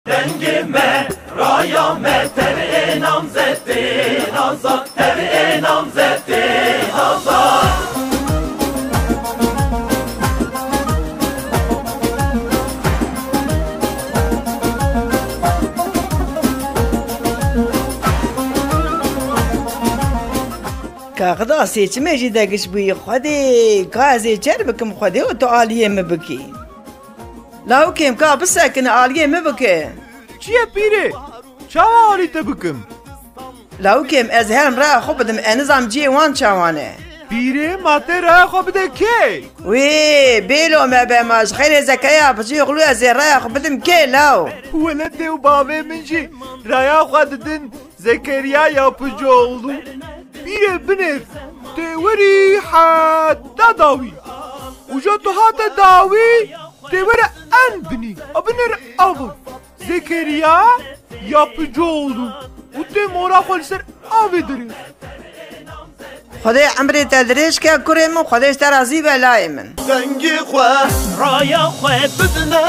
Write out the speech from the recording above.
دنگمه رایامه تر نامزده نازا تر نامزده نازا كاغدا سيتش ماجي داكش بي خدي كازي تربكم خدي وتعاليه مبكي لاو كيم كا بسكن عاليه مبكي چیه پیره؟ چاوا آلی تبکم؟ لاو كيم از هرم را خو بدم انظام جي وان چاوانه پیره ماته را خو بده کی؟ وي بيلو ما بماش خير زكايا بجي غلو از را خو بدم كي لاو ولد و باوه منجی رایا خوددن زکریا یا پجولو پیره بنف تیوری حتی داوی وجا تو حتی داوی تیوری ان بنی ابنر آور زکریا یا پجولو و تی مورا خول سر آوی داره خدای عمري تدريش كا كريم خدای ترازي بلاي من دنگی خواه رایا خواه بدنه